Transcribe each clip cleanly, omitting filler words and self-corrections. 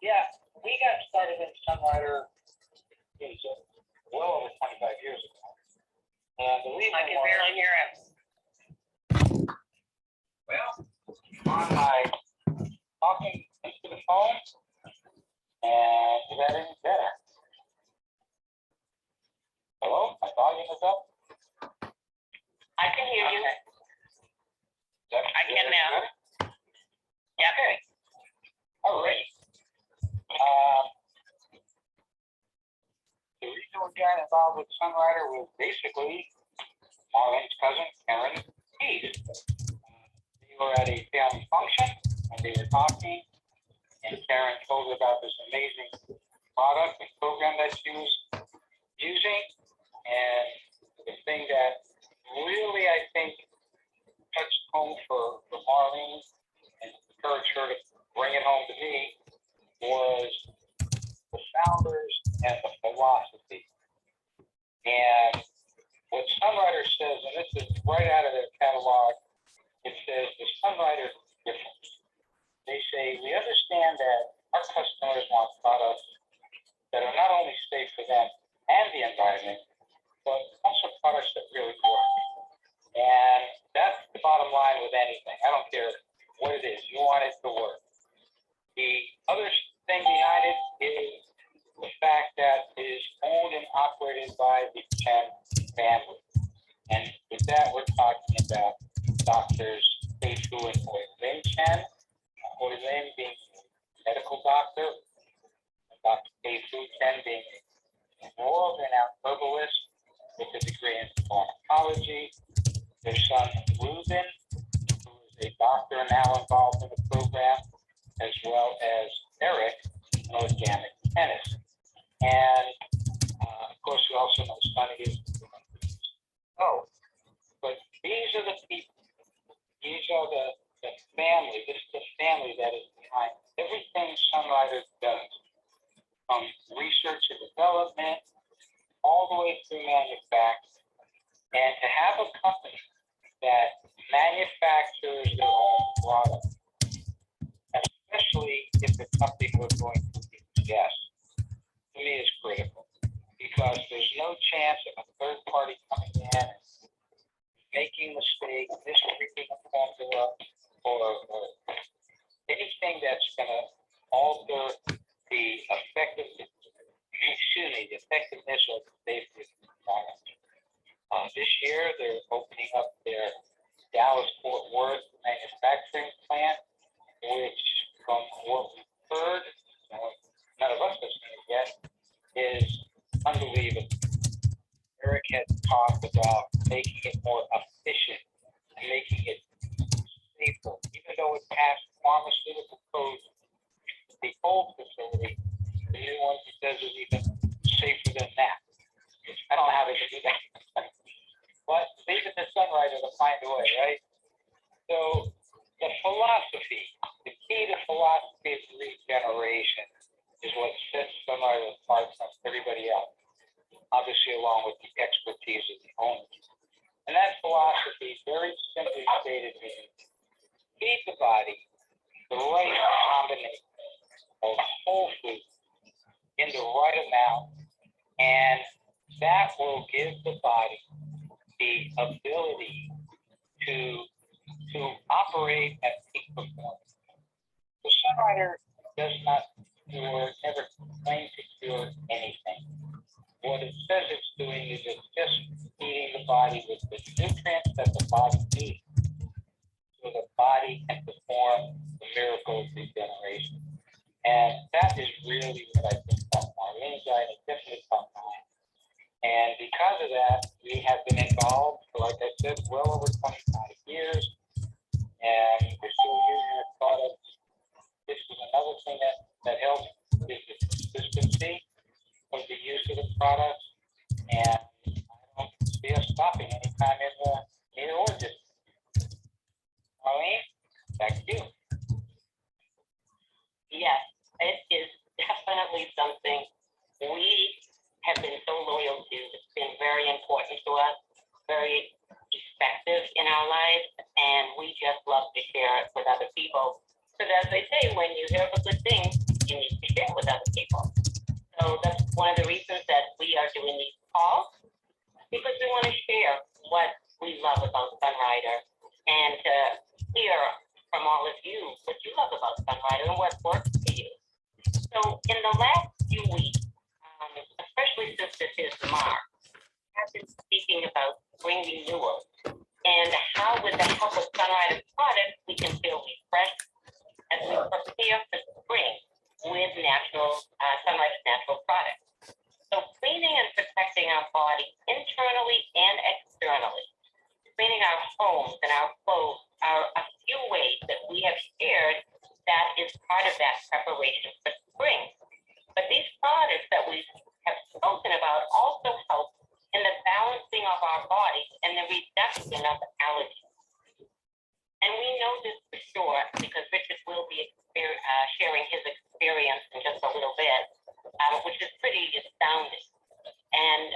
Yeah, we got started in Sunrider well over 25 years ago. And the reason I can barely hear it. well, on my talking into the phone, and is that any better? Hello, my volume is up. I can hear you. Okay. I can now. Yeah. Okay. All right. The reason we got involved with Sunrider was basically Marlene's cousin, Karen Dees. They were at a family function and they were talking, and Karen told her about this amazing product and program that she was using. And the thing that really, I think, touched home for Marlene and encouraged her to bring it home to me was the founders and the philosophy. And what Sunrider says, and this is right out of their catalog, it says the Sunrider difference. They say, we understand that our customers want products that are not only safe for them and the environment, but also products that really work. And that's the bottom line with anything. I don't care what it is. You want it to work. The other thing behind it is the fact that it is owned and operated by the Chen family. And with that, we're talking about doctors Fei-Fu and Hui-Lin Chen. Hui-Lin being a medical doctor, and Dr. Fei-Fu Chen being a world-renowned herbalist with a degree in pharmacology. Their son, Ruben, who is a doctor now involved in the program, as well as Eric, an organic chemist. And, of course, we also know Sunny is but these are the people. These are the family. This is the family that is behind everything Sunrider does, from research and development all the way through manufacturing. And to have a company that manufactures their own product, especially if it's something we're going to ingest, to me is critical, because there's no chance of a third party coming in and making mistakes, mistreating a formula, or anything that's going to alter the effectiveness of the safety of the product. This year, they're opening up their Dallas-Fort Worth manufacturing plant, which, from what we've heard, none of us have seen it yet, is unbelievable. Eric had talked about making it more efficient and making it safer. Even though it passed pharmaceutical codes, the old facility, the new one, he says, is even safer than that. I don't know how they can do that. But leave it to Sunrider to find a way, right? So the philosophy, the key to philosophy of regeneration is what sets Sunrider apart from everybody else, obviously along with the expertise of the owners. And that philosophy, very simply stated, means feed the body the right combination of whole foods in the right amount, and that will give the body the ability to operate at peak performance. The Sunrider does not never claim to cure anything. What it says it's doing is it's just feeding the body with the nutrients that the body needs so the body can perform the miracle of regeneration. And that is really what I think about Marlene's diet, and definitely about mine. And because of that, we have been involved for, like I said, well over 25 years, and we're still using the products. This is another thing that helps, is the consistency of the use of the products, and I don't see us stopping anytime in the near or distant. Marlene, back to you. Yes, it is definitely something we have been so loyal to. It's been very important to us, very effective in our lives, and we just love to share it with other people. Because as they say, when you hear of a good thing, you need to share other people. So that's one of the reasons that we are doing these calls, because we want to share what we love about Sunrider and to hear from all of you what you love about Sunrider and what works for you. So in the last few weeks, especially since this is March, I've been speaking about spring renewal and how with the help of Sunrider products, we can feel refreshed as we prepare for spring with Sunrider's natural products. So cleaning and protecting our body internally and externally, cleaning our homes and our clothes are a few ways that we have shared that is part of that preparation for spring. But these products that we have spoken about also help in the balancing of our bodies and the reduction of allergies. And we know this for sure because Richard will be sharing his experience in just a little bit, which is pretty astounding. And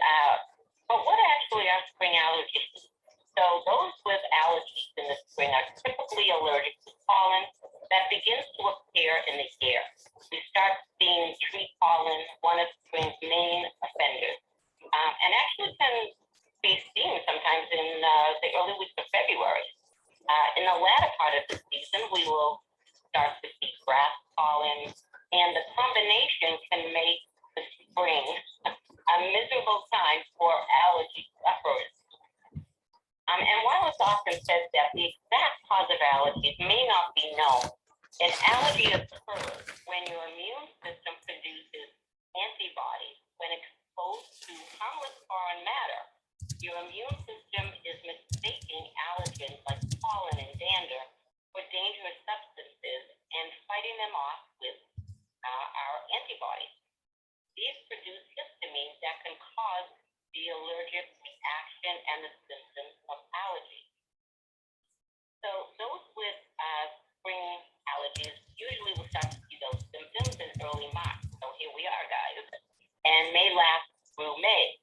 but what actually are spring allergies? So those with allergies in the spring are typically allergic to pollen that begins to appear in the air. We start seeing tree pollen, one of spring's main offenders, and actually can be seen sometimes in the early weeks of February. In the latter part of the season, we will start to see grass pollen, and the combination can make the spring a miserable time for allergy sufferers. And while it's often said that the exact cause of allergies may not be known, an allergy occurs when your immune system produces antibodies when exposed to harmless foreign matter. Your immune system is mistaking allergens like pollen and dander for dangerous substances and fighting them off with our antibodies. These produce histamine that can cause the allergic reaction and the symptoms of allergy. So those with spring allergies usually will start to see those symptoms in early March. So here we are, guys, and may last through May.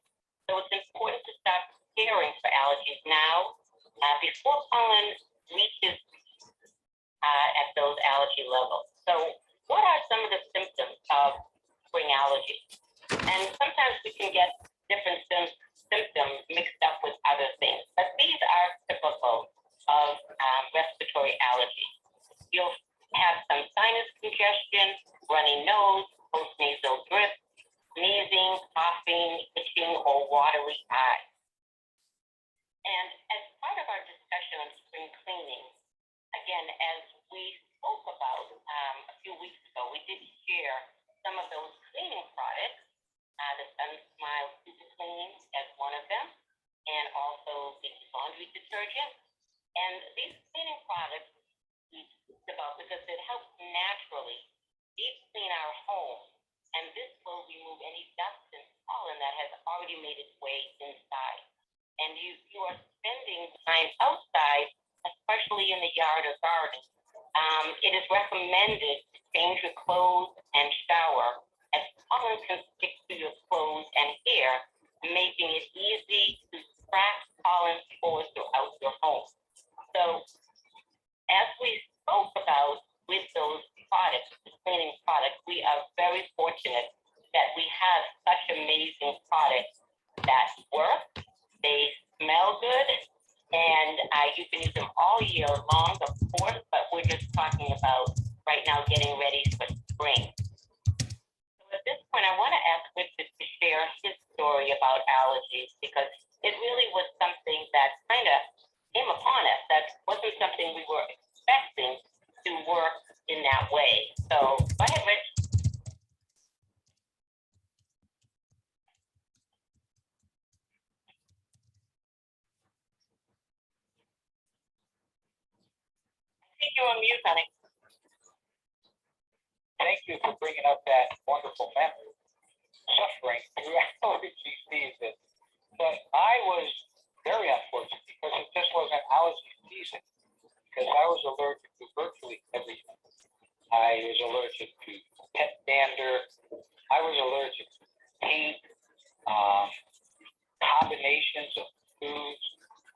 So it's important to start preparing for allergies now before pollen reaches at those allergy levels. So what are some of the symptoms of spring allergy? And sometimes we can get different symptoms mixed up with other things, but these are typical of respiratory allergy. You'll have some sinus congestion, runny nose, postnasal drip, sneezing, coughing, itching, or watery eyes. And as part of our discussion on spring cleaning, again, as we spoke about a few weeks ago, we did share some of those cleaning products, the Sunsmile Super Clean as one of them, and also the laundry detergent. And these cleaning products we talked about because it helps naturally deep clean our home, and this will remove any dust and pollen that has already made its way inside. And you are spending time outside, especially in the yard or garden. It is recommended to change your clothes and shower, as pollen can stick to your clothes and hair, making it easy to track pollen spores throughout your home. So as we spoke about with those products, the cleaning products, we are very fortunate that we have such amazing products that work, they smell good, and you can use them all year long, of course, but we're just talking about right now getting ready for spring. So at this point, I want to ask Richard to share his story about allergies, because it really was something that kind of came upon us. That wasn't something we were expecting to work in that way. So go ahead, Rich. I think you're on mute, honey. Thank you for bringing up that wonderful memory. Suffering through allergy season. But I was very unfortunate because it just wasn't allergy season, because I was allergic to virtually everything. I was allergic to pet dander. I was allergic to paint, combinations of foods.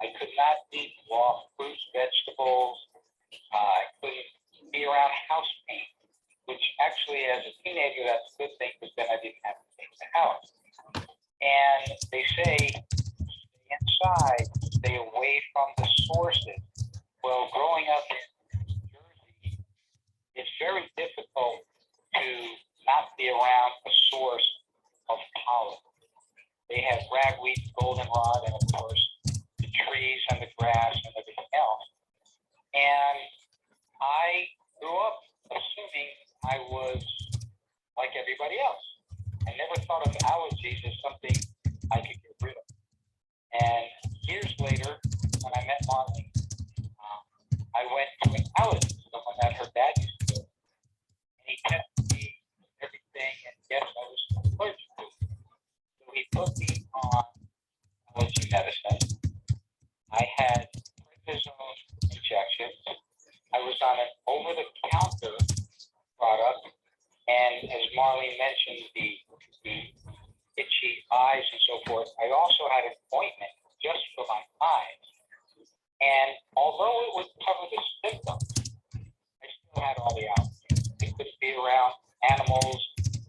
I could not eat raw fruits, vegetables. I couldn't be around house paint, which actually as a teenager, that's a good thing because then I didn't have to leave the house. And they say, stay inside, stay away from the sources. Well, growing up in New Jersey, it's very difficult to not be around a source of pollen. They have ragweed, goldenrod, and of course the trees and the grass and everything else. And I grew up assuming I was like everybody else. I never thought of allergies as something I could get rid of. And years later, when I met Marlene, I went to an allergist, someone that her dad used to do. And he tested me, everything, and yes, I was allergic to it. So he put me on allergy medicine. I had prednisone injections. I was on an over-the-counter product, and as Marlene mentioned, the itchy eyes and so forth. I also had an ointment just for my eyes, and although it would cover the symptoms, I still had all the allergies. It could be around animals,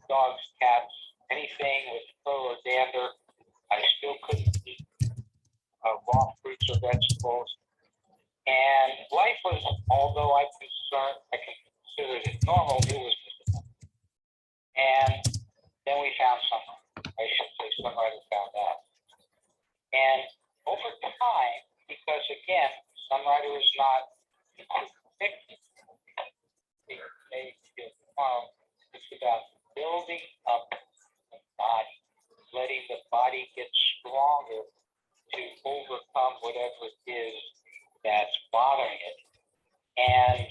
dogs, cats, anything with fur or dander. I still couldn't eat raw fruits or vegetables. And life was, although I considered it normal, it was miserable. And then we found Sunrider. I should say Sunrider found us. And over time, because again, Sunrider is not fixing. It's about building up the body, letting the body get stronger to overcome whatever it is that's bothering it. And,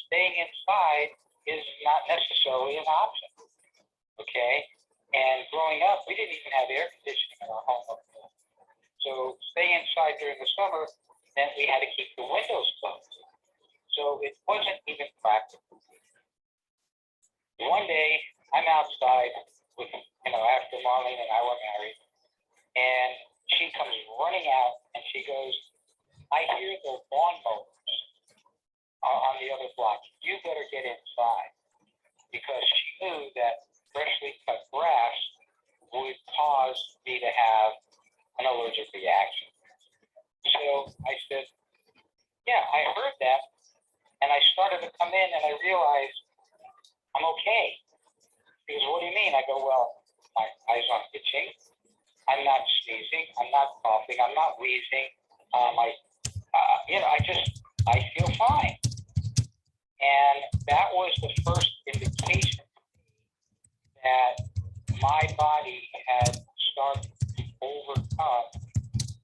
staying inside is not necessarily an option, okay? And growing up, we didn't even have air conditioning in our home. So staying inside during the summer meant we had to keep the windows closed. So it wasn't even practical. One day, I'm outside with, after Marlene and I were married, and she comes running out and she goes, I hear the lawnmowers on the other block. You better get inside. Because she knew that freshly cut grass would cause me to have an allergic reaction. So I said, yeah, I heard that. And I started to come in and I realized I'm okay. She goes, what do you mean? I go, well, my eyes aren't itching. I'm not sneezing. I'm not coughing. I'm not wheezing. I feel fine. And that was the first indication that my body had started to overcome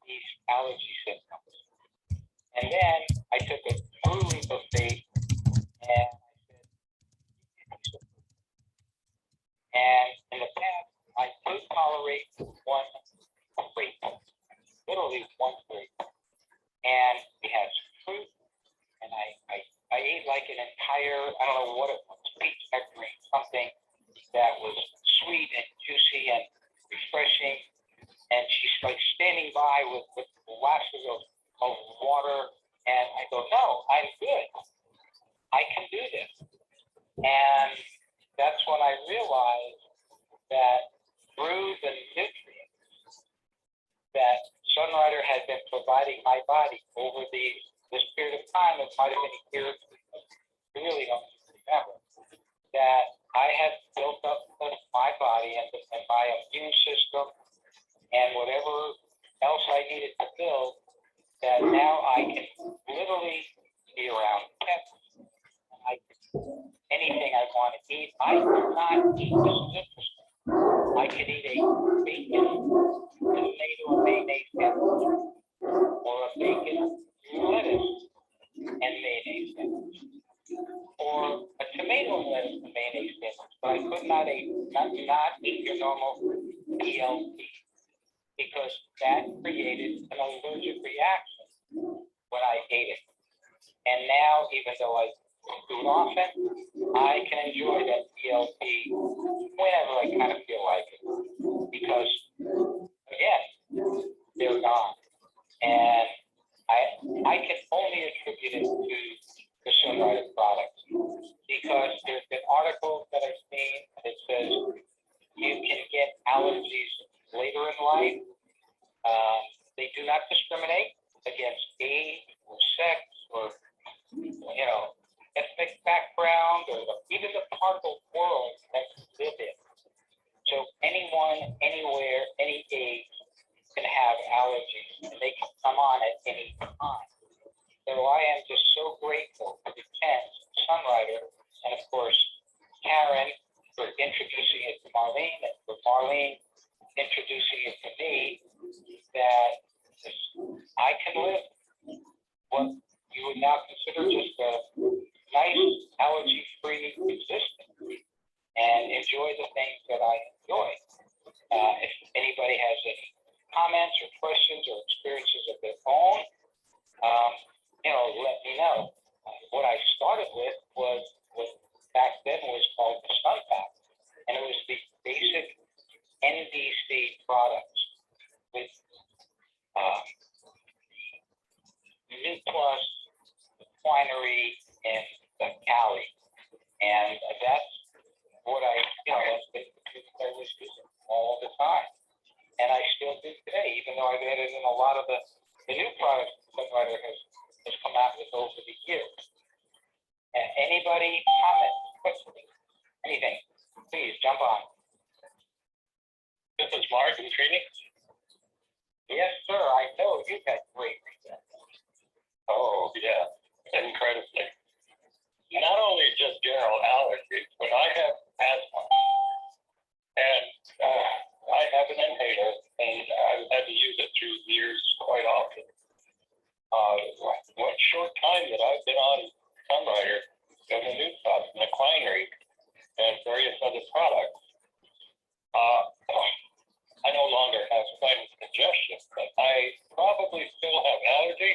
these allergy symptoms. And then I took a true leap of faith and I said, and in the past, I could tolerate one grape, literally one grape. And we had some fruit, and I ate like an entire, I don't know what it was, peach nectarine, something that was sweet and juicy and refreshing. And she's like standing by with glasses of water. And I go, no, I'm good. I can do this. And that's when I realized that through the nutrients that Sunrider had been providing my body over this period of time, it might have been a year, I really don't remember, that I had built up my body and my immune system and whatever else I needed to build, that now I can literally be around pets. I can anything I want to eat. I could not eat, this is interesting. I could eat a bacon, tomato, mayonnaise sandwich, or a bacon, lettuce, and mayonnaise sandwich, or a tomato, lettuce, and mayonnaise sandwich. But I could not eat your normal BLT because that created an allergic reaction when I ate it. And now, even though I do it often, I can enjoy that BLT whenever I kind of feel like it. Because, again, they're gone. And I can only attribute it to the Sunrider products because they're articles that I've seen that says you can get allergies later in life. They do not discriminate against age or sex or, ethnic background or even the part of the world that you live in. So anyone, anywhere, any age can have allergies, and they can come on at any time. So I am just so grateful to Ken, Sunrider, and of course Karen for introducing it to Marlene, and for Marlene introducing it to me, that I can live what you would now consider just a nice allergy-free existence and enjoy the things that I enjoy. If anybody has any comments or questions or experiences of their own, let me know. What I started with was what back then was called the Sun Pack, and it was the basic NDC products with New Plus, the Winery, and the Cali, and that's what that's the food I was using all the time, and I still do today, even though I've added in a lot of the new products Sunrider has come out with over the years. Anybody comment, questions, anything? Please jump on. This is Mark in Phoenix. Yes, sir. I know you had great results. Oh, yeah, incredibly. Not only just general allergies, but I have asthma. And I have an inhaler, and I've had to use it through the years quite often. One short time that I've been on Sunrider and the new stuff, and the Winery, and various other products, I no longer have sinus congestion, but I probably still have allergy.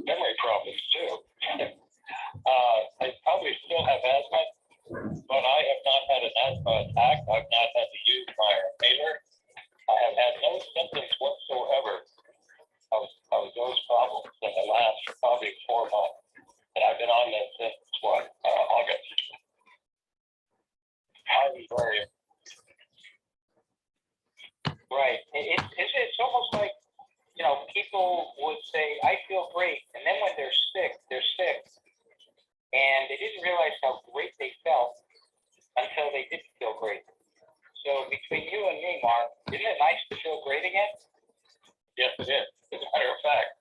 Memory problems too. I probably still have asthma, but I have not had an asthma attack. I've not had to use my inhaler. I have had no symptoms whatsoever of those problems in the last probably 4 months. And I've been on this since August. I'm very Right. It's almost like, people would say, I feel great. And then when they're sick. And they didn't realize how great they felt until they didn't feel great. So between you and me, Mark, isn't it nice to feel great again? Yes, it is. As a matter of fact,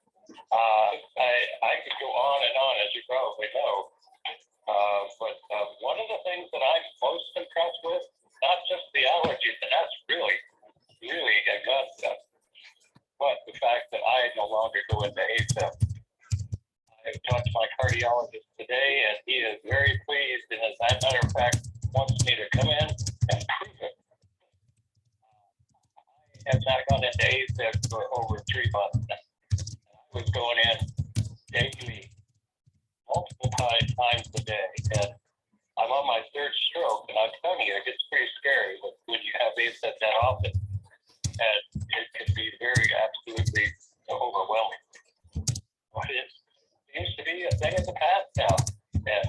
I could go on and on, as you probably know. But one of the things that I'm most impressed with, not just the allergies, and that's really a gut stuff, but the fact that I no longer go into ASAP. I talked to my cardiologist today, and he is very pleased, and as a matter of fact, wants me to come in and prove it. I have not gone into ASAP for over 3 months now. I was going in daily, multiple times a day, and I'm on my 3rd stroke, and I'm telling you, it gets pretty scary when you have ASAP that often, and it can be very absolutely overwhelming. But it seems to be a thing of the past now, and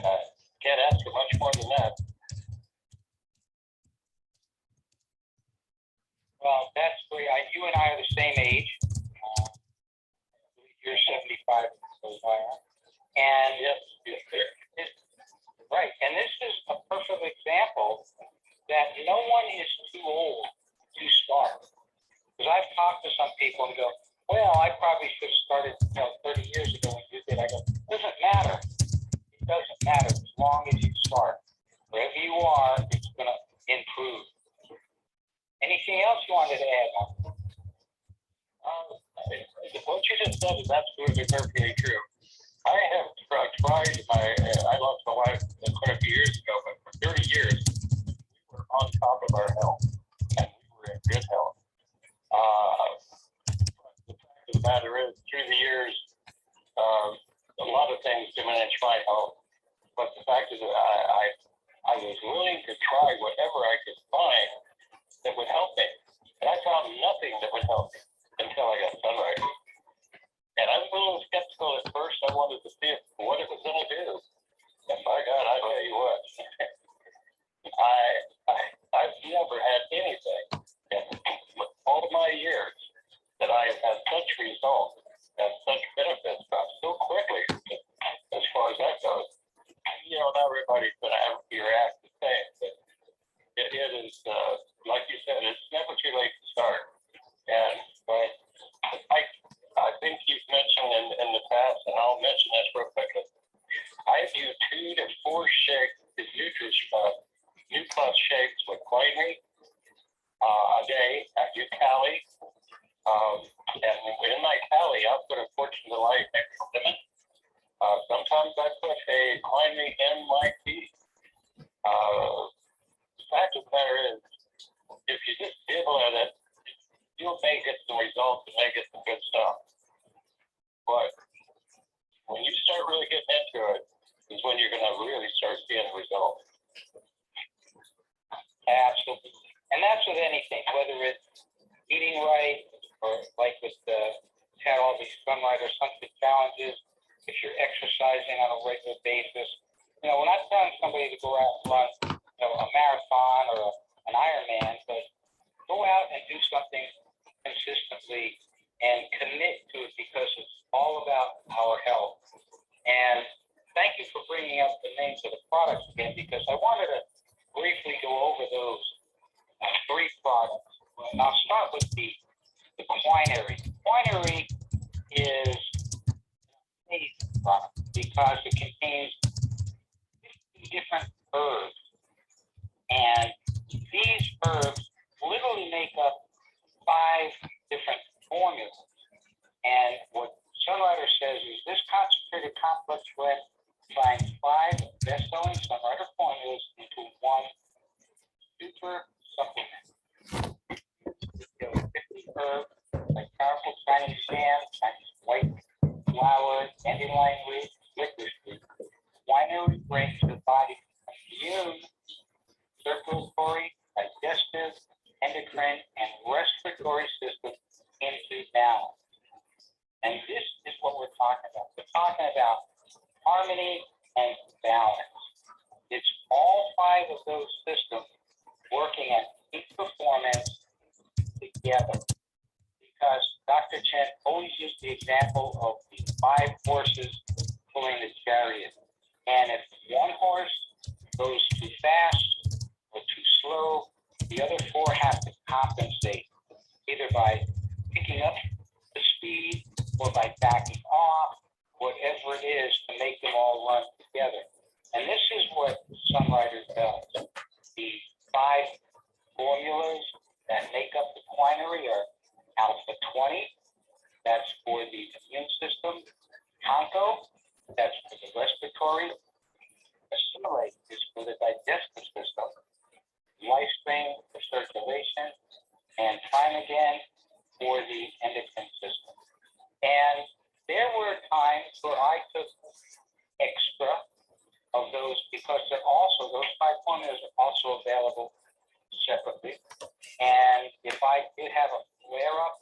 can't ask for much more than that. Well, that's great. You and I are the same age. You're 75, so I am. And Yes, sir. right. And this is a perfect example that no one is too old to start. Because I've talked to some people and go, well, I probably should have started 30 years ago when you did. I go, it doesn't matter. It doesn't matter as long as you start. Wherever you are, it's going to improve. Anything else you wanted to add on? What you just said is absolutely perfectly true. I have tried I lost my wife quite a few years ago, but for 30 years, we were on top of our health, and we were in good health. The fact of the matter is, through the years, a lot of things diminish my health, but the fact is that I was willing to try whatever I could find that would help me, and I found nothing that would help me until I got Sunrider. And I'm a little wanted to see what it was going to do. And by God, I tell you what, I've never had anything in all of my years that I have had such results and such benefits from so quickly as far as that goes. You know, not everybody's going to have to react the same, but it is, like you said, it's never too late to start. And I think you've mentioned in the past, and I'll mention this real quickly. I do 2 to 4 shakes, new plus shakes with quinine a day. I do Cali. And in my Cali, I put a Fortune Delight extra lemon. Sometimes I put a quinine in my tea. The fact of the matter is, if you just dibble at it, you may get some results and may get some good stuff. But when you start really getting into it, is when you're going to really start seeing results. Absolutely. And that's with anything, whether it's eating right or like with the all these Sunrider Sunset challenges, if you're exercising on a regular basis. You know, we're not telling somebody to go out and run, you know, a marathon or an Ironman, but go out and do something consistently and commit to it because it's all about our health. And thank you for bringing up the names of the products again, because I wanted to briefly go over those 3 products. And I'll start with the quinine. Quinine is an amazing product because it contains 50 different herbs. And these herbs literally make up 5 different formulas. And what Sunrider says is this concentrated complex blend combines 5 best-selling Sunrider formulas into one super supplement. There are 50 herbs like powerful Chinese sand, Chinese white flower, dandelion root, licorice root. Quinine brings the body immune, circulatory, digestive, endocrine, and respiratory system into balance. And this is what we're talking about. We're talking about harmony and balance. It's all 5 of those systems working at peak performance together. Because Dr. Chen always used the example of the 5 horses pulling the chariot. And if one horse goes too fast or too slow, the other 4 have to compensate, either by picking up the speed or by backing off, whatever it is to make them all run together. And this is what Sunrider does. The 5 formulas that make up the quinine are Alpha 20, that's for the immune system. Tonko, that's for the respiratory. Assimilate is for the digestive system. Lifestream for circulation. And Time Again for the endocrine system. And there were times where I took extra of those because they're also, those 5 formulas are also available separately. And if I did have a flare up,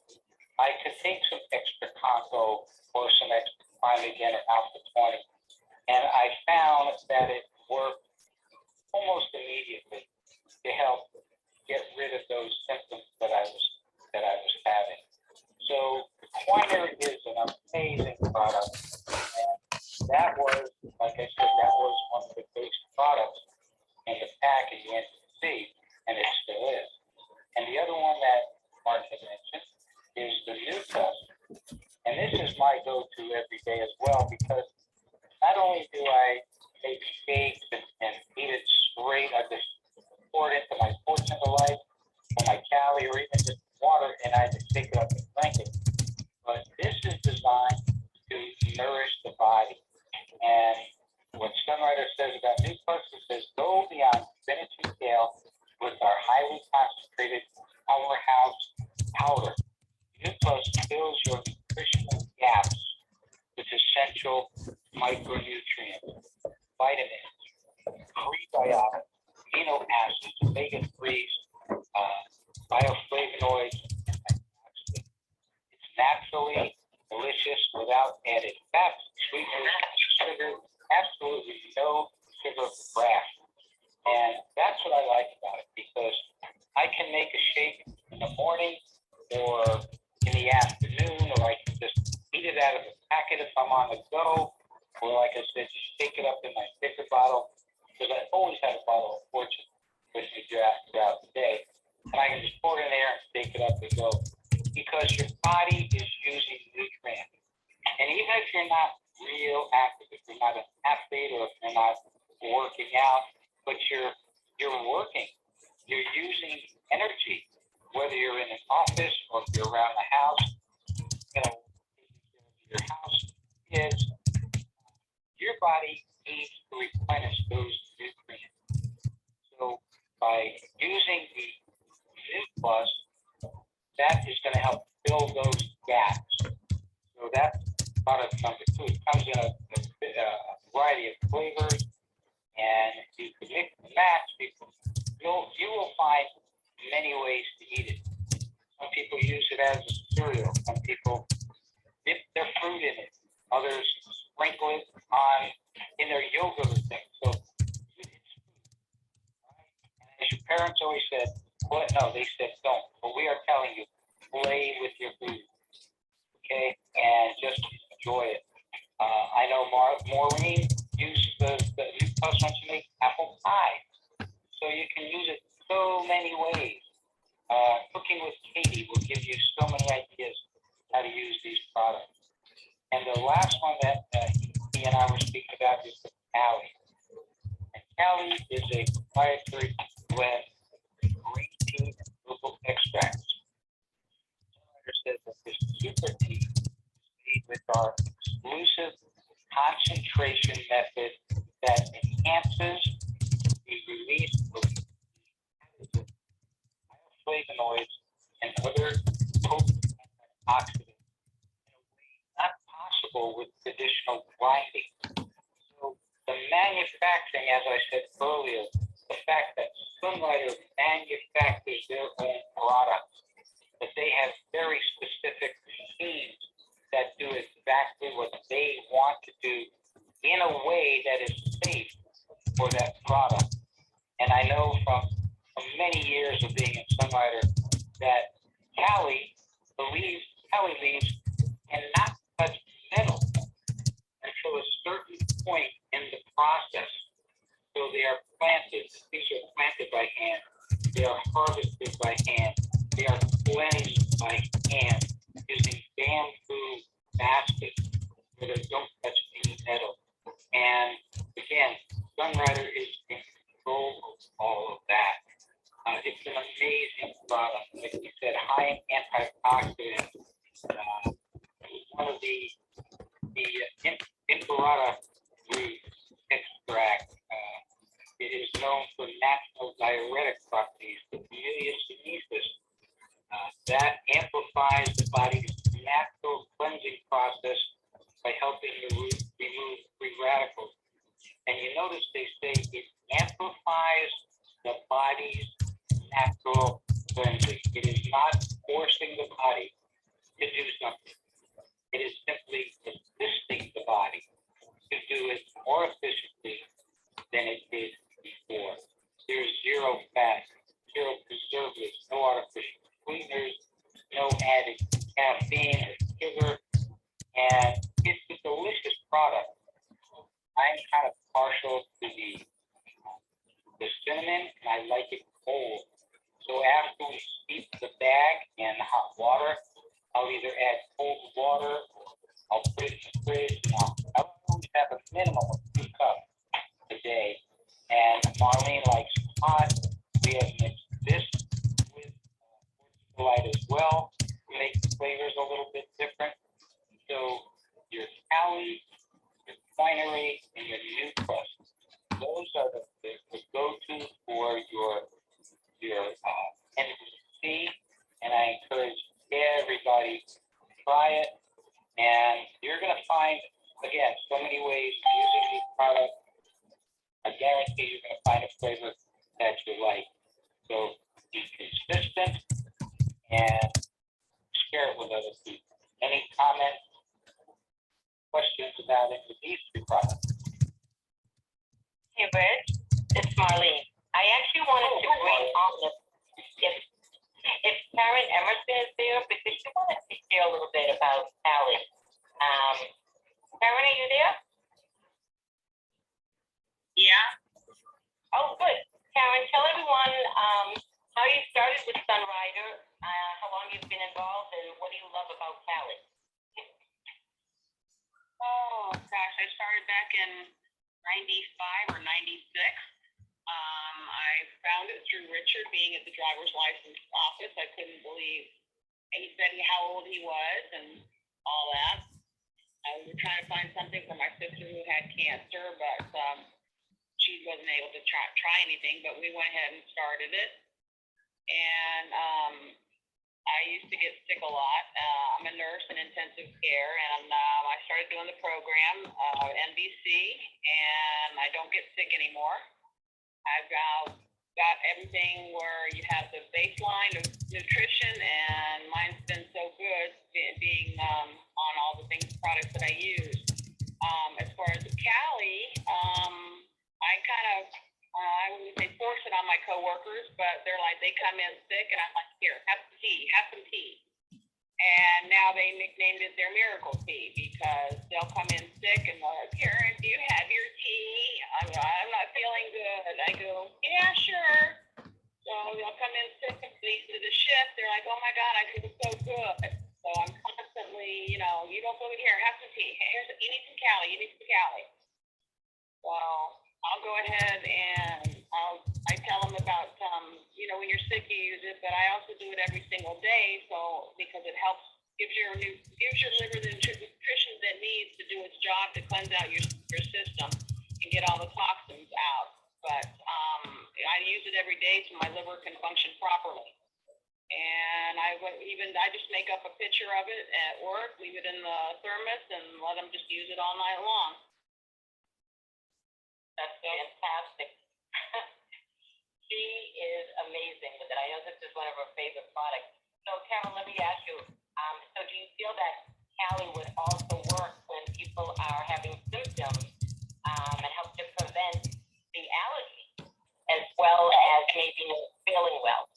I could take some extra Conco or some extra Time Again or Alpha 20. And I found that it worked almost immediately to help get rid of those symptoms that I was having. So the quinine is an amazing product, and that was, like I said, that was one of the base products in the package you see, and it still is. And the other one that Mark had mentioned is the new test. And this is my go-to every day as well, because not only do I make shakes and eat it straight, I just pour it into my Fortune Delight or my Cali or even just water, and I just take it up and drink it. But this is designed to nourish the body. And what Sunrider says about New Plus, it says go beyond spinach and kale with our highly concentrated powerhouse powder. New Plus fills your nutritional gaps with essential micronutrients, vitamins, prebiotics, amino acids, omega-3s, bioflavonoids, and antioxidants. It's naturally delicious without added fats, sweeteners, on the go, or like I said, just take it up in my thicker bottle, because I always have a bottle of Fortune with me throughout the day. And I can just pour it in there and take it up and go. Because your body is using nutrients. And even if you're not real active, if you're not an athlete or if you're not working out, but you're working, you're using energy, whether you're in an office or if you're around the house, your house is, your body needs to replenish those nutrients. So by using the New Plus, that is going to help fill those gaps. So that's product number 2. It comes in a variety of flavors, and you can mix and match. You will find many ways to eat it. Some people use it as a cereal. Some people dip their fruit in it. Others sprinkle it on in their yogurt or things. So it's food. Right? And as your parents always said, well, no, they said don't. But we are telling you, play with your food. Okay? And just enjoy it. I know Maureen used the New Plus when she makes apple pie. So you can use it so many ways. Cooking with Katie will give you so many ideas how to use these products. And the last one that he and I were speaking about is the Cali. And Cali is a proprietary blend of green tea and herbal extracts. Sunrider says that this super tea is made with our exclusive concentration method that enhances the release of flavonoids and other potent antioxidants in a way not possible with traditional grinding. So the manufacturing, as I said earlier, the fact that Sunrider manufactures their own products, that they have very specific machines that do exactly what they want to do in a way that is safe for that product. And I know from many years of being in Sunrider that Cali leaves cannot touch metal until a certain point in the process. So they are planted. These are planted by hand. They are harvested by hand. They are cleansed by hand using bamboo baskets where they don't touch any metal. And again, Sunrider is in control of all of that. It's an amazing product. Like you said, high in antioxidants. One of the Imperata root extract. It is known for natural diuretic properties, the Camellia sinensis. That amplifies the body's natural cleansing process by helping the root remove free radicals. And you notice they say it amplifies the body's natural cleansing. It is not forcing the body to do something. It is simply assisting the body to do it more efficiently than it did before. There's zero fat, zero preservatives, no artificial sweeteners, no added caffeine or sugar, and it's a delicious product. I'm kind of partial to the cinnamon, and I like it cold. So after we steep the bag in hot water, I'll either add cold water, or I'll put it in the fridge, and I'll always have a minimum of 2 cups a day. And Marlene likes hot. We have mixed this with light as well to make the flavors a little bit different. So your Cali, your Winery, and your New Plus, those are the go-to for your NBC, and I encourage everybody to try it. And you're going to find, again, so many ways of using these products. I guarantee you're going to find a flavor that you like. So be consistent and share it with other people. Any comments, questions about any of these 2 products? Hey, Rich, it's Marlene. I actually wanted to bring on if Karen Emerson is there, because she wanted to share a little bit about Cali. Karen, are you there? Yeah, Oh, good. Karen, tell everyone how you started with Sunrider, how long you've been involved, and what do you love about Cali? oh gosh, I started back in 95 or 96. I found it through Richard being at the driver's license office. I couldn't believe, he said how old he was and all that. We were trying to find something for my sister who had cancer, but she wasn't able to try anything, but we went ahead and started it. And I used to get sick a lot. I'm a nurse in intensive care, and I started doing the program, NBC, and I don't get sick anymore. I've got everything where you have the baseline of nutrition, and mine's been so good being on all the things, products that I use. As far as Cali, I kind of, I wouldn't say force it on my coworkers, but they're like, they come in sick, and I'm like, here, have some tea. And now they nicknamed it their miracle tea because they'll come in sick and they're like, Karen, do you have your tea? I'm not feeling good. I go, yeah, sure. So they'll come in sick and lead to the shift. They're like, oh my God, I feel so good. So I'm constantly, you don't feel good, here, have some tea. Hey, you need some Cali, So I'll go ahead and I tell them about, when you're sick, you use it, but I also do it every single day. So because it helps, gives your liver the nutrition that it needs to do its job to cleanse out your system and get all the toxins out. But I use it every day so my liver can function properly. And I just make up a picture of it at work, leave it in the thermos, and let them just use it all night long. That's fantastic. She is amazing with it. I know this is one of her favorite products. So, Karen, let me ask you, so do you feel that Cali would also work when people are having symptoms and help to prevent the allergy as well as maybe feeling well?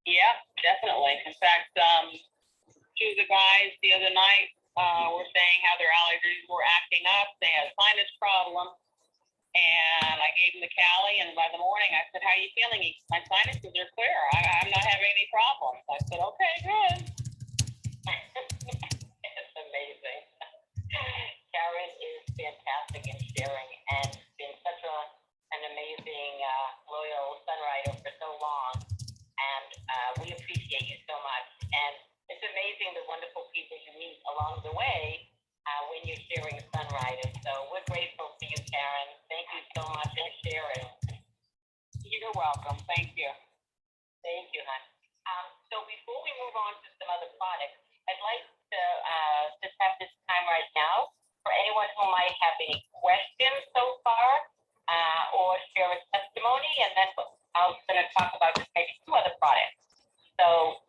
Yeah, definitely. In fact, two of the guys the other night were saying how their allergies were acting up. They had a sinus problem. And I gave him the Cali, and by the morning I said, how are you feeling? My sinuses are clear. I'm not having any problems. I said, okay, good. It's amazing. Karen is fantastic in sharing and been such an amazing, loyal Sunrider for so long. And we appreciate you so much. And it's amazing the wonderful people you meet along the way when you're sharing Sunrider. So we're grateful for you, Karen. Thank you so much for sharing. You're welcome. Thank you. Thank you, hon. So before we move on to some other products, I'd like to just have this time right now for anyone who might have any questions so far or share a testimony, and then I'm going to talk about just maybe two other products. So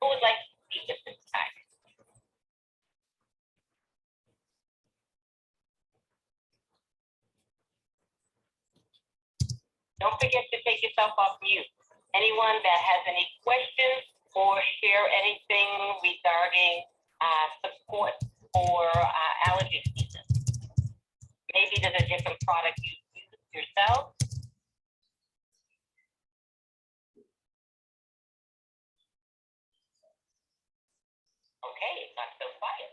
who would like to speak at this time? Don't forget to take yourself off mute. Anyone that has any questions or share anything regarding support for allergy season. Maybe there's a different product you use yourself. Okay, it's not so quiet.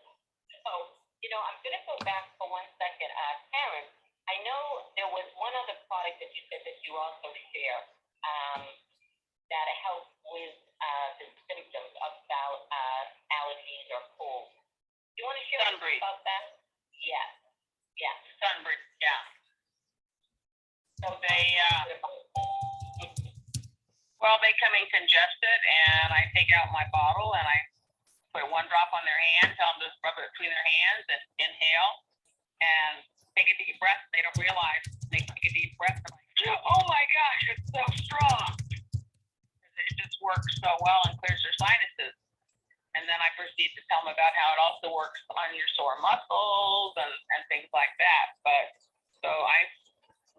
So, I'm going to go back for 1 second. Karen, I know there was one other product that you said that you also share that helps with the symptoms about allergies or colds. Do you want to share anything about that? Yes. Yeah. Sunbreed, yeah. So they come in congested, and I take out my bottle and I put 1 drop on their hand, tell them to rub it between their hands and inhale and take a deep breath. They don't realize they take a deep breath. They're like, oh my gosh, it's so strong. It just works so well and clears their sinuses. And then I proceed to tell them about how it also works on your sore muscles and things like that. But so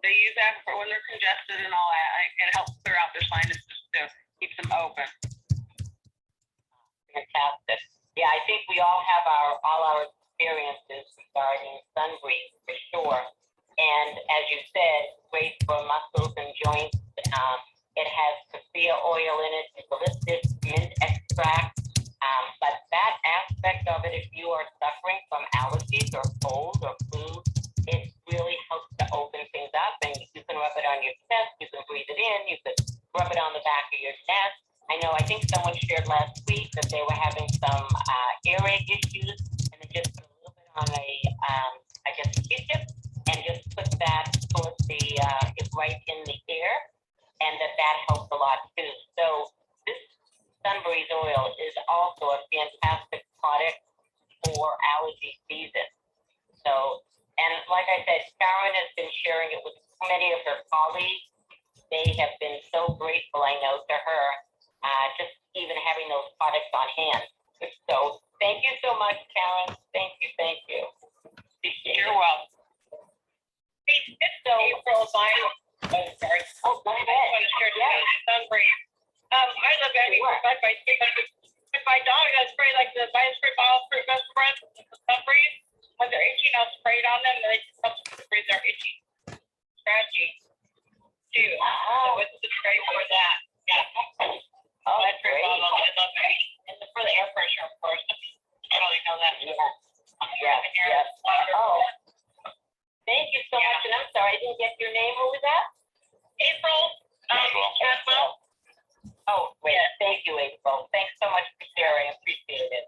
they use that for when they're congested and all that. It helps clear out their sinuses to keep them open. Fantastic. Yeah, I think we all have all our experiences regarding sun breeze for sure. And as you said, great for muscles and joints. It has cassia oil in it, eucalyptus, mint extract. But that aspect of it, if you are suffering from allergies or cold or flu, it really helps to open things up. And you can rub it on your chest, you can breathe it in, you could rub it on the back of your neck. I think someone shared last week that they were having some earache issues, and they just put a little bit on I guess, a Q-tip, and just put that towards right in the ear, and that helps a lot too. So this Sunbreeze oil is also a fantastic product for allergy season. So, and like I said, Sharon has been sharing it with many of her colleagues. They have been so grateful, I know, to her, just even having those products on hand. So thank you so much, Karen. Thank you. You're welcome. So, April, sorry. Oh, go ahead. I want to share the Sunbreeze. I live anywhere, but my dog has sprayed like the Vitamin Spray bottle for best friend, Sunbreeze. When they're itching, I'll spray it on them, and they just help to breathe their itchy, scratchy too. So it's the spray for that. Yeah. Oh, That's great. I love it. And for the air pressure, of course. You probably know that. Yes. Oh. Thank you so much, and I'm sorry I didn't get your name. What was that? April. Caswell. Oh, great. Yeah. Thank you, April. Thanks so much for sharing. Appreciate it.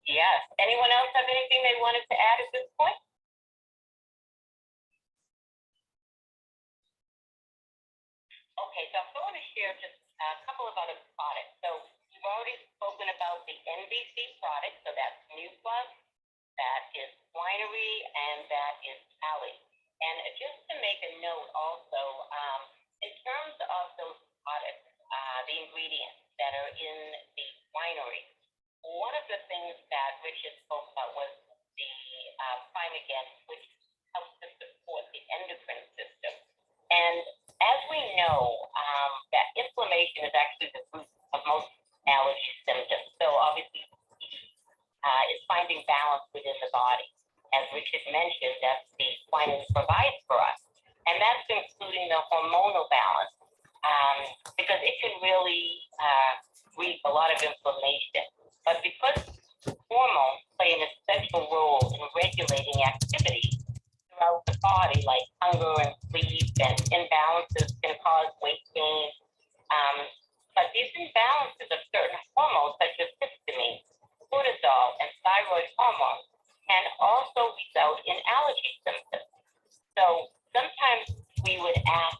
Yes. Anyone else have anything they wanted to add at this point? Okay, so I'm going to share just a couple of other products. So you've already spoken about the NBC product, so that's New Plus, that is Winery, and that is Tally. And just to make a note also, in terms of those products, the ingredients that are in the winery, one of the things that Richard spoke about was the Primegan, which helps to support the endocrine system. And as we know, that inflammation is actually the root of most allergy symptoms. So obviously, is finding balance within the body. As Richard mentioned, that's the quinine provides for us. And that's including the hormonal balance, because it can really reap a lot of inflammation. But because hormones play an essential role in regulating activity throughout the body, like hunger and sleep, and imbalances can cause weight gain. But these imbalances of certain hormones, such as histamine, cortisol, and thyroid hormones, can also result in allergy symptoms. So sometimes we would ask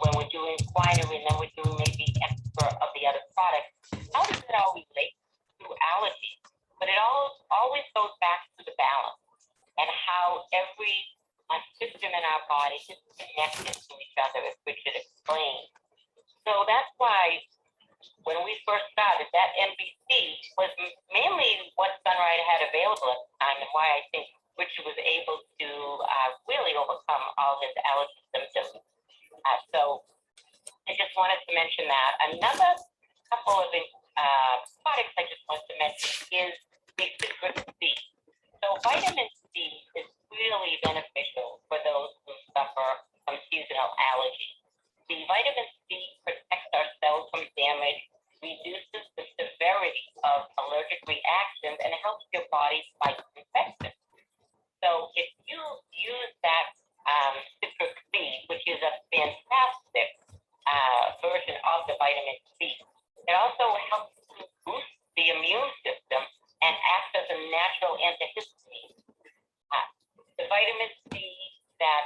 when we're doing winery and then we're doing maybe extra of the other products, how does it all relate to allergies? But it always goes back to the balance and how every system in our body is connected to each other, as Richard explained. So that's why when we first started, that NBC was mainly what Sunrider had available at the time, and why I think Richard was able to really overcome all his allergy symptoms. So I just wanted to mention that. Another couple of products I just wanted to mention is the citrus C. So vitamin C is really beneficial for those who suffer from seasonal allergies. The vitamin C protects our cells from damage, reduces the severity of allergic reactions, and helps your body fight infections. So if you use that citrus C, which is a fantastic version of the vitamin C, it also helps to boost the immune system and acts as a natural antihistamine. The vitamin C that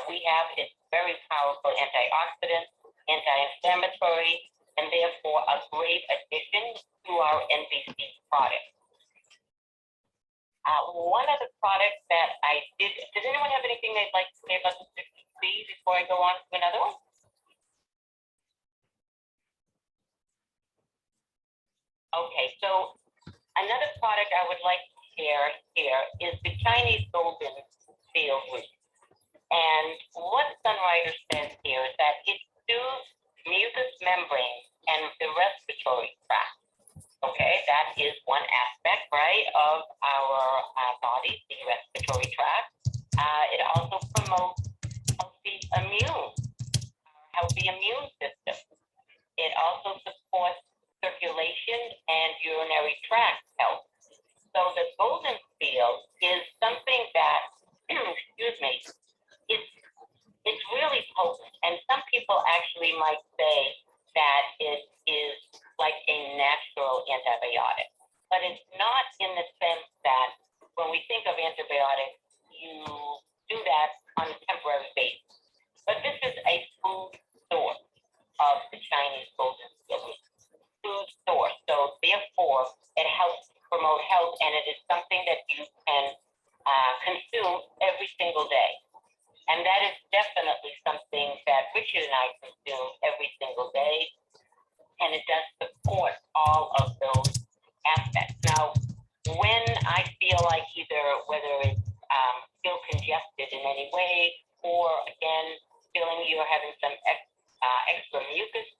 we have is very powerful antioxidant, anti-inflammatory, and therefore a great addition to our NBC product. One of the products that I does anyone have anything they'd like to say about the citrus C before I go on to another one? Okay, so another product I would like to share here is the Chinese golden seal root. And what Sunrider says here is that it soothes mucous membranes and the respiratory tract. Okay, that is one aspect, right, of our bodies, the respiratory tract. It also promotes healthy immune system. It also supports circulation and urinary tract health. So the golden field is something that, excuse me, it's really potent. And some people actually might say that it is like a natural antibiotic, but it's not in the sense that when we think of antibiotics, you do that on a temporary basis. But this is a food source of the Chinese golden field, food source. So therefore, it helps promote health, and it is something that you can consume every single day. And that is definitely something that Richard and I consume every single day, and it does support all of those aspects. Now, when I feel like whether it's feel congested in any way, or again, feeling you're having some extra mucus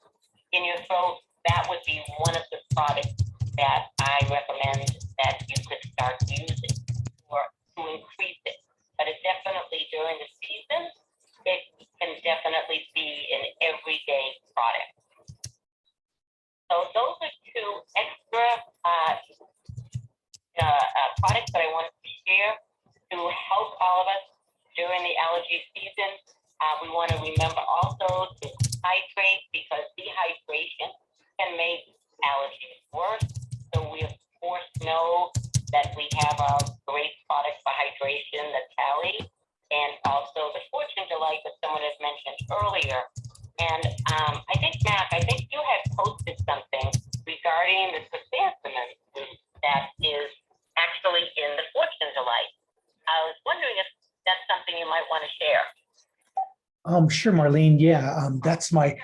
in your throat, that would be one of the products that I recommend that you could start using or to increase it. But it definitely during the season, it can definitely be an everyday product. So those are two extra products that I wanted to share to help all of us during the allergy season. We want to remember also to hydrate, because dehydration can make allergies worse. So we of course know that we have a great product for hydration, the Tally, and also the Fortune Delight that someone had mentioned earlier. And I think, Mac, you had posted something regarding the chrysanthemum that is actually in the Fortune Delight. I was wondering if that's something you might want to share. Sure, Marlene. Yeah, that's my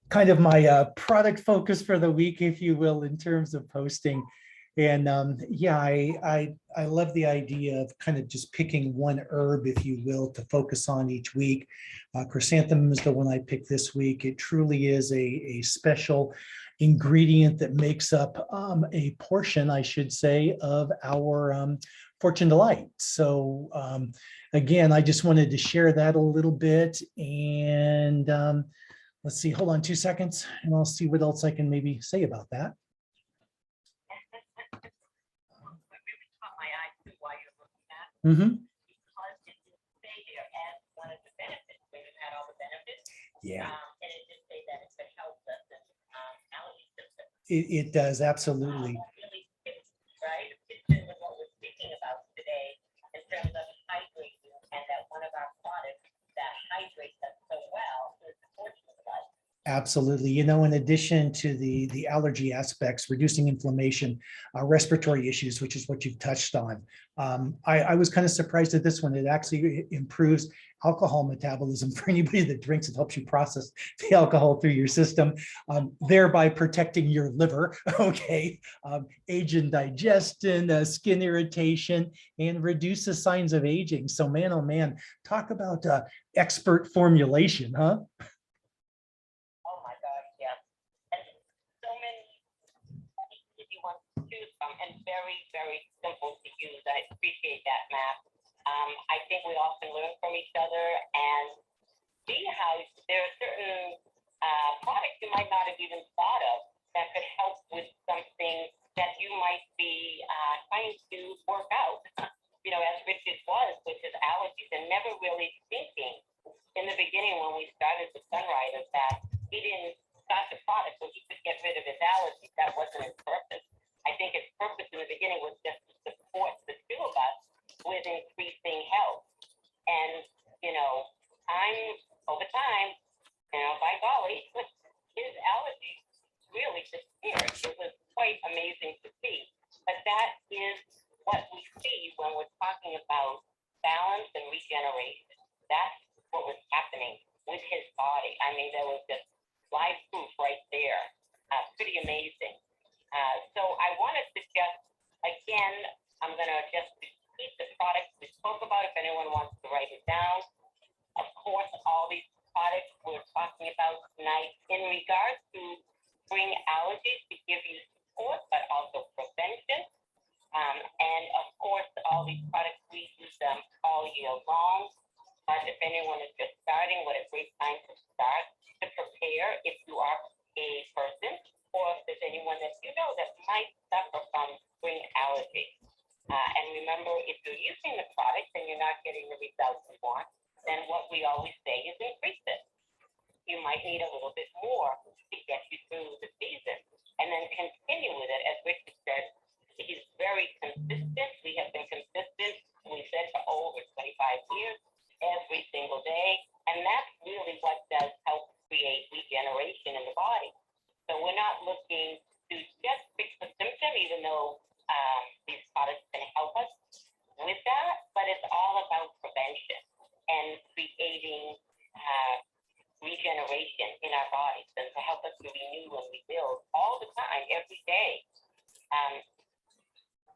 kind of my product focus for the week, if you will, in terms of posting. And yeah, I love the idea of kind of just picking one herb, if you will, to focus on each week. Chrysanthemum is the one I picked this week. It truly is a special ingredient that makes up a portion, I should say, of our Fortune Delight. So again, I just wanted to share that a little bit. And let's see, hold on 2 seconds, and I'll see what else I can maybe say about that. Mm-hmm. Because it did say there as one of the benefits, when you had all the benefits. Yeah. And it did say that it could help us in allergy system. It does, absolutely. Really fits, right? It fits in with what we're speaking about today in terms of hydration, and that one of our products that hydrates us so well is the Fortune Delight. Absolutely. You know, in addition to the allergy aspects, reducing inflammation, respiratory issues, which is what you've touched on. I was kind of surprised at this one. It actually improves alcohol metabolism for anybody that drinks. It helps you process the alcohol through your system, thereby protecting your liver, okay, age and digestion, skin irritation, and reduces signs of aging. So man, oh man, talk about expert formulation, huh? And very, very simple to use. I appreciate that, Matt. I think we often learn from each other and see how there are certain products you might not have even thought of that could help with something that you might be trying to work out. You know, as Richard was with his allergies, and never really thinking in the beginning when we started the Sunrider that he didn't start the product so he could get rid of his allergies. That wasn't his purpose. I think its purpose in the beginning was just to support the two of us with increasing health. And, you know, over time, you know, by golly, his allergies really disappeared. It was quite amazing to see. But that is what we see when we're talking about balance and regeneration. That's what was happening with his body. I mean, there was just live proof right there. Pretty amazing. So I want to suggest, again, I'm going to just repeat the products we spoke about if anyone wants to write it down. Of course, all these products we're talking about tonight in regards to spring allergies to give you support, but also prevention. And of course, all these products year long. But if anyone is just starting, what a great time to start to prepare if you are a person or if there's anyone that you know that might suffer from spring allergy. And remember, if you're using the product and you're not getting the results you want, then what we always say is increase it. You might need a little bit more to get you through the season, and then continue with it. As Richard said, he's very consistent. We have been consistent, we said, for over 25 years, every single day. And that's really what does help create regeneration in the body. So we're not looking to just fix the symptom, even though these products can help us with that, but it's all about prevention and creating regeneration in our bodies and to help us to renew and rebuild all the time, every day.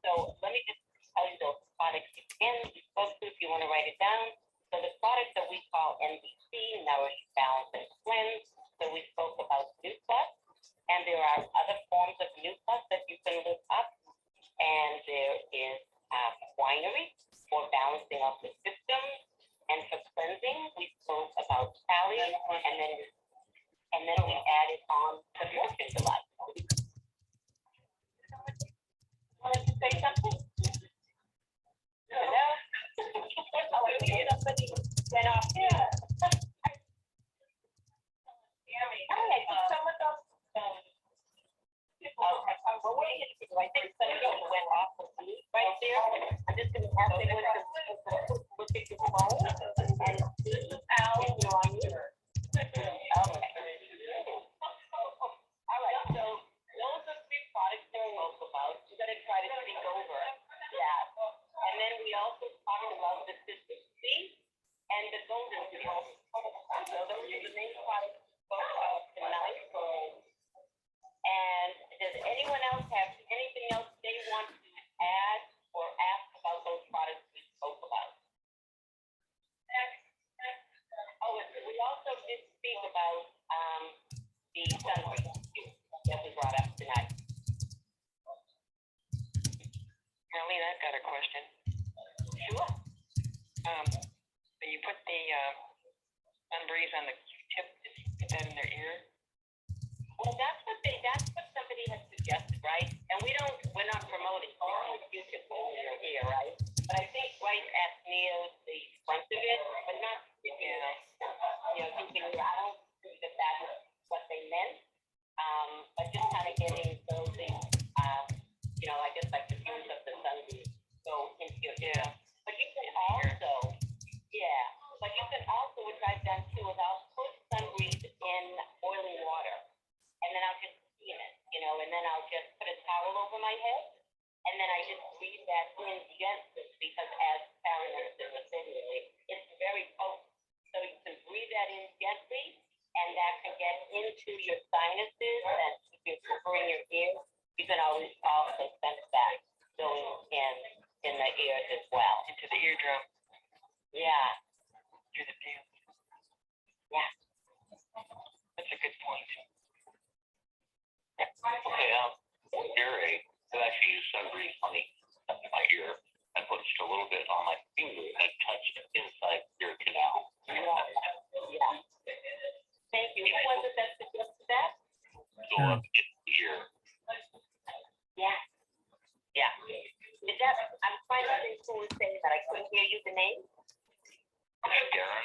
So let me just tell you those products again. You spoke to if you want to write it down. So the products that we call NBC, Nourish, Balance, and Cleanse. So we spoke about New Plus, and there are other forms of New Plus that you can look up. And there is Winery for balancing out the system, and for cleansing, we spoke about Sally, and then we added on to Fortune Delight. Wanted to say something? Hello? Oh, I see somebody went off. Yeah. Hi, I think someone else. Well, what do you think? I think somebody went off right there. I'm just going to ask them look at your phone and see how you're on here. Okay. All right. So those are 3 products that we spoke about. We're going to try to think over that. And then we also talked about the consistency and the golden seal. So those are the main products we spoke about tonight. And does anyone else have anything else they want to add or ask about those products we spoke about? Oh, we also did speak about the Sunrider that we brought up tonight. Marlene, I've got a question. Sure. When you put the Sunbreeze on the Q-tip, did you put that in their ear? Well, that's what somebody has suggested, right? And we're not promoting Q-tip in your ear, right? But I think right at near the front of it, but not, thinking, I don't think that that's what they meant. But just kind of getting those things, I guess like the fumes of the Sunbreeze go into your ear. But you can also, which I've done too, is I'll put Sunbreeze in boiling water, and then I'll just steam it, and then I'll just put a towel over my head, and then I just breathe that in gently, because as Karen mentioned insinually, it's very potent. So you can breathe that in gently, and that can get into your sinuses, and if you're covering your ears, you can always also sense that going in the ears as well. Into the eardrum, Yeah. through the pants. Yeah. That's a good point. Okay, Gary, I actually use Sunbreeze on my ear. I put just a little bit on my finger and touch the inside ear canal. Yeah. Thank you. Who was it that suggested that? So up in the ear. Yeah. Yeah. Is that, I'm trying to think who was saying that. I couldn't hear you, the name. Darren?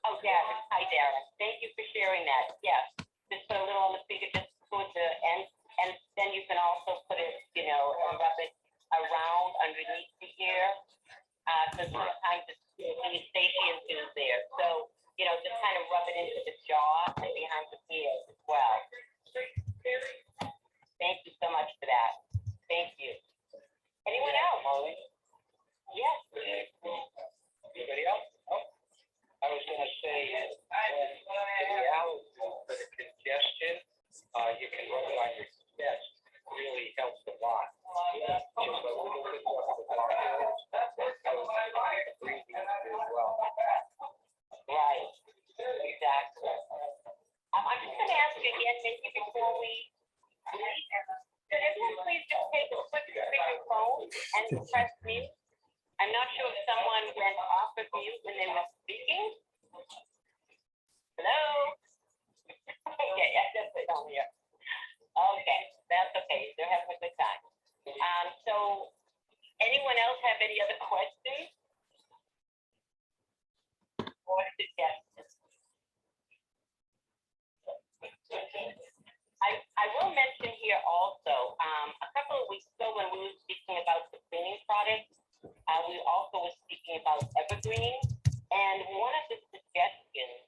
Oh, Darren. Hi, Darren. Thank you for sharing that. Yes. Just put a little on the speaker just towards the end. And then you can also put it, and rub it around underneath the ear. Because sometimes it's eustachian tube there. So, just kind of rub it into the jaw and behind the ear as well. Thank you so much for that. Thank you. Anyone else? Yes. Anybody else? Oh, I was gonna say, the allergy for the congestion, you can rub it on your chest, really helps a lot. Just a little bit of the breathing as well. Right. Exactly. I'm just gonna ask you again, maybe before we leave, could everyone please just take a quick look at your phone and press mute? I'm not sure if someone went off of mute when they were speaking? Hello? Yeah, that's it on here. Okay, that's okay. They're having a good time. So anyone else have any other questions? Or suggestions? I will mention here also, a couple of weeks ago when we were speaking about the cleaning products, we also were speaking about evergreen. And one of the suggestions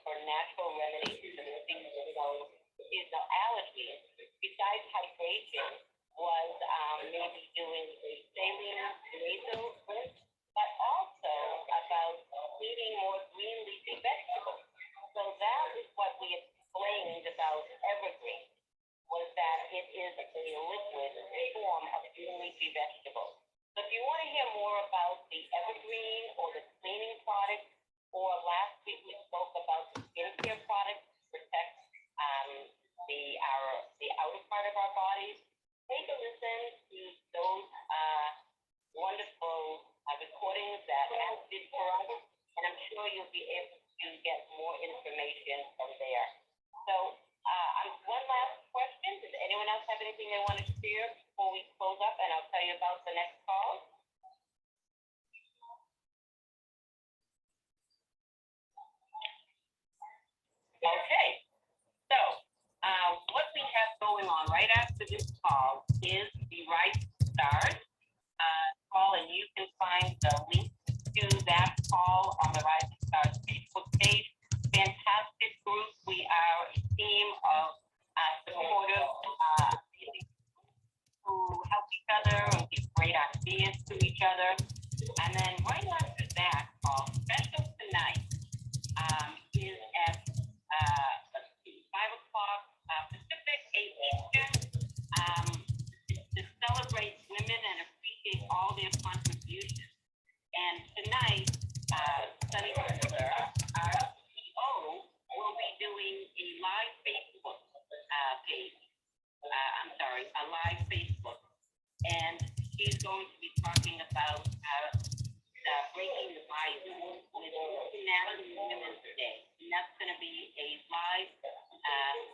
for natural remedies is the allergy, besides hydration, was maybe doing a saline nasal rinse, but also about eating more green leafy vegetables. So that is what we explained about evergreen, was that it is a liquid form of green leafy vegetables. So if you want to hear more about the evergreen or the cleaning products, or last week we spoke about the skincare products to protect the outer part of our bodies, take a listen to those wonderful recordings that Ash did for us, and I'm sure you'll be able to get more information from there. So one last question. Does anyone else have anything they want to share before we close up? And I'll tell you about the next call. Okay. So what we have going on right after this call is the Right Stars call, and you can find the link to that call on the Rising Stars Facebook page. Fantastic group. We are a team of supportive who help each other and give great ideas to each other. And then right after that call, special tonight, is at 5 o'clock Pacific, 8 Eastern, to celebrate women and appreciate all their contributions. And tonight, Sunrider, our CEO, will be doing a live Facebook page. A live Facebook. And she's going to be talking about breaking the bias with International Women's Day. And that's going to be a live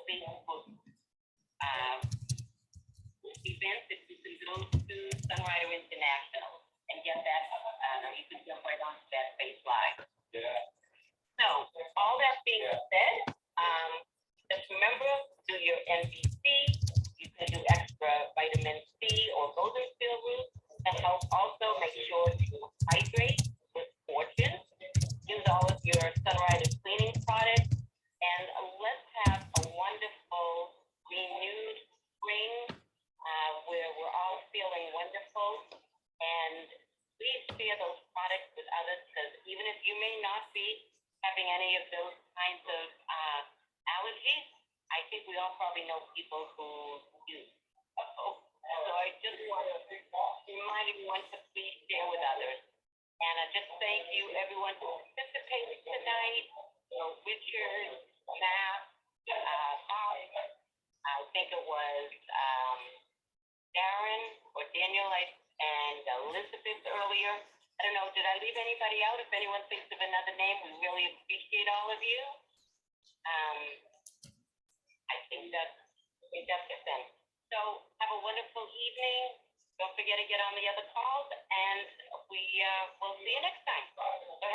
Facebook event that you can go to Sunrider International and get that. You can jump right onto that face live. Yeah. So, all that being said, just remember, do your NBC. You can do extra vitamin C or golden seal root to help also make sure you hydrate with Fortune. Use all of your Sunrider cleaning products, and let's have a wonderful, renewed spring where we're all feeling wonderful. And please share those products with others, because even if you may not be having any of those kinds of allergies, I think we all probably know people who do. So I just want to remind everyone to please share with others. And I just thank you, everyone who participated tonight. Richard, Matt, Bob, I think it was Darren or Daniel and Elizabeth earlier. I don't know, did I leave anybody out? If anyone thinks of another name, we really appreciate all of you. I think that's it then. So have a wonderful evening. Don't forget to get on the other calls, and we will see you next time.